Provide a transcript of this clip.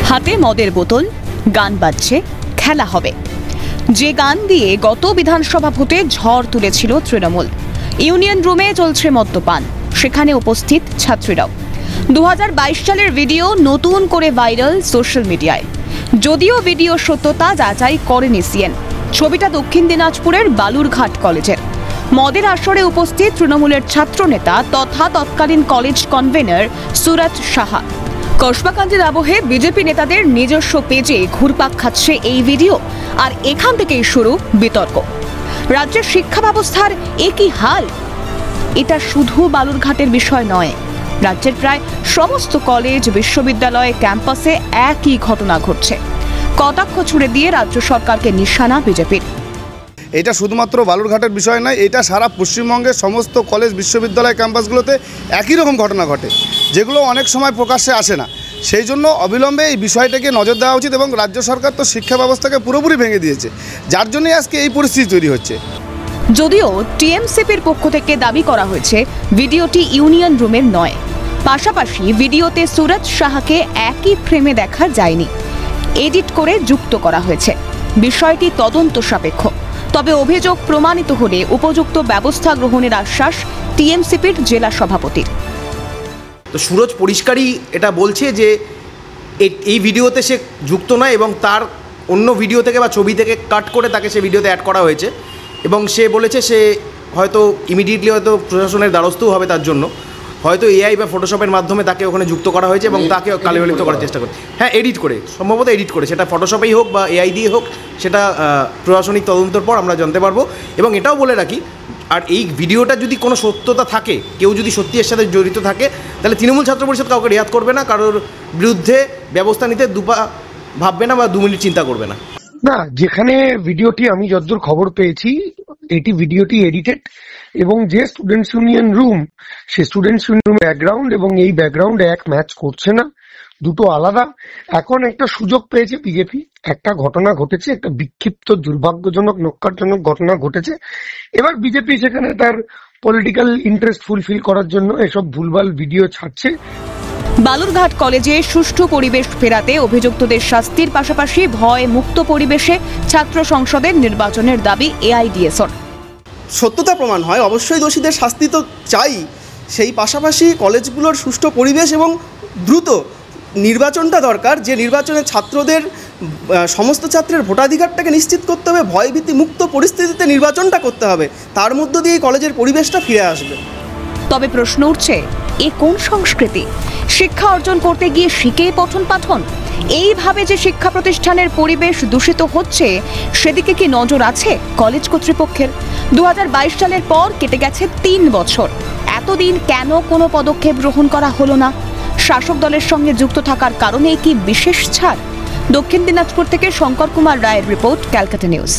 হাতে মদের বোতল, গান বাজছে, খেলা হবে। যে গান দিয়ে গত বিধানসভা ভোটে ঝড় তুলেছিল তৃণমূল। ইউনিয়ন রুমে চলছে মদ্যপান, সেখানে উপস্থিত ছাত্রীরাও। 2022 সালের ভিডিও নতুন করে ভাইরাল সোশ্যাল মিডিয়ায়। যদিও ভিডিও সত্যতা যাচাই করেনি সিএন। ছবিটা দক্ষিণ দিনাজপুরের বালুরঘাট কলেজের। মদের আসরে উপস্থিত তৃণমূলের ছাত্রনেতা তথা তৎকালীন কলেজ কনভেনর সুরজ সাহা। কসবাকান্দির আবহে বিজেপি নেতাদের নিজস্ব পেজে ঘুরপাক খাচ্ছে এই ভিডিও, আর এখান থেকেই শুরু বিতর্ক। রাজ্যের শিক্ষা ব্যবস্থার একই হাল। এটা শুধু বালুরঘাটের বিষয় নয়, রাজ্যের প্রায় সমস্ত কলেজ, বিশ্ববিদ্যালয়, ক্যাম্পাসে একই ঘটনা ঘটছে। কটাক্ষ ছুড়ে দিয়ে রাজ্য সরকারকে নিশানা বিজেপির। এটা শুধুমাত্র বালুরঘাটের বিষয় নয়, এটা সারা পশ্চিমবঙ্গের সমস্ত কলেজ, বিশ্ববিদ্যালয়, ক্যাম্পাসগুলোতে একই রকম ঘটনা ঘটে, যেগুলো অনেক সময় প্রকাশ্যে আসে না। সেই জন্য অবিলম্বে এই বিষয়টাকে নজর দেওয়া উচিত, এবং রাজ্য সরকার তো শিক্ষা ব্যবস্থাকে পুরোপুরি ভেঙে দিয়েছে, যার জন্যই আজকে এই পরিস্থিতি তৈরি হচ্ছে। যদিও টিএমসিপির পক্ষ থেকে দাবি করা হয়েছে ভিডিওটি ইউনিয়ন রুমের নয়। পাশাপাশি ভিডিওতে সুরজ সাহাকে একই ফ্রেমে দেখা যায়নি, এডিট করে যুক্ত করা হয়েছে। বিষয়টি তদন্ত সাপেক্ষ, তবে অভিযোগ প্রমাণিত হলে উপযুক্ত ব্যবস্থা গ্রহণের আশ্বাস টিএমসিপির জেলা সভাপতির। তো সুরজ পরিষ্কারই এটা বলছে যে এই ভিডিওতে সে যুক্ত নয়, এবং তার অন্য ভিডিও থেকে বা ছবি থেকে কাট করে তাকে সে ভিডিওতে অ্যাড করা হয়েছে, এবং সে বলেছে সে হয়তো ইমিডিয়েটলি হয়তো প্রশাসনের দ্বারস্থও হবে, তার জন্য হয়তো এআই বা ফটোশপের মাধ্যমে তাকে ওখানে যুক্ত করা হয়েছে এবং তাকে কালিমালিপ্ত করার চেষ্টা করে। হ্যাঁ, এডিট করে, সম্ভবত এডিট করে, সেটা ফটোশপেই হোক বা এআই দিয়ে হোক, সেটা প্রশাসনিক তদন্তের পর আমরা জানতে পারবো। এবং এটাও বলে রাখি, আর এই ভিডিওটা যদি কোনো সত্যতা থাকে, কেউ যদি সত্যি এর সাথে জড়িত থাকে, তাহলে তৃণমূল ছাত্র পরিষদ কাউকে রেয়াত করবে না, কারোর বিরুদ্ধে ব্যবস্থা নিতে দুপা ভাববে না বা 2 মিনিট চিন্তা করবে না। না, যেখানে ভিডিওটি আমি যতদূর খবর পেয়েছি, এটি ভিডিওটি এডিটেড, এবং যে স্টুডেন্টস ইউনিয়ন রুম, সে স্টুডেন্টস ইউনিয়ন ব্যাকগ্রাউন্ড এবং এই ব্যাকগ্রাউন্ড এক ম্যাচ করছে না, দুটো আলাদা। এখন একটা সুযোগ পেয়েছে বিজেপি, একটা ঘটনা ঘটেছে, একটা বিক্ষিপ্ত, দুর্ভাগ্যজনক, নক্কারজনক ঘটনা ঘটেছে। এবার বিজেপি সেখানে তার পলিটিক্যাল ইন্টারেস্ট ফুলফিল করার জন্য এসব ভুলভাল ভিডিও ছাড়ছে। বালুরঘাট কলেজে সুষ্ঠু পরিবেশ ফেরাতে অভিযুক্তদের শাস্তির পাশাপাশি ভয় মুক্ত পরিবেশে ছাত্র সংসদের নির্বাচনের দাবি এআইডিএসর। সত্যতা প্রমাণ হয়, অবশ্যই দোষীদের শাস্তি তো চাই, সেই পাশাপাশি কলেজগুলোর সুষ্ঠু পরিবেশ এবং দ্রুত নির্বাচনটা দরকার, যে নির্বাচনে ছাত্রদের, সমস্ত ছাত্রের ভোটাধিকারটাকে নিশ্চিত করতে হবে, ভয়ভীতি মুক্ত পরিস্থিতিতে নির্বাচনটা করতে হবে, তার মধ্য দিয়ে কলেজের পরিবেশটা ফিরে আসবে। তবে প্রশ্ন উঠছে, এ কোন সংস্কৃতি? শিক্ষা অর্জন করতে গিয়ে শিখেই পঠন পাঠন? এইভাবে যে শিক্ষা প্রতিষ্ঠানের পরিবেশ দূষিত হচ্ছে, সেদিকে কি নজর আছে কলেজ কর্তৃপক্ষের? 2022 সালের পর কেটে গেছে 3 বছর। এতদিন কেন কোনো পদক্ষেপ গ্রহণ করা হলো না? শাসক দলের সঙ্গে যুক্ত থাকার কারণে কি বিশেষ ছাড়? দক্ষিণ দিনাজপুর থেকে শঙ্কর কুমার রায়ের রিপোর্ট, ক্যালকাটা নিউজ।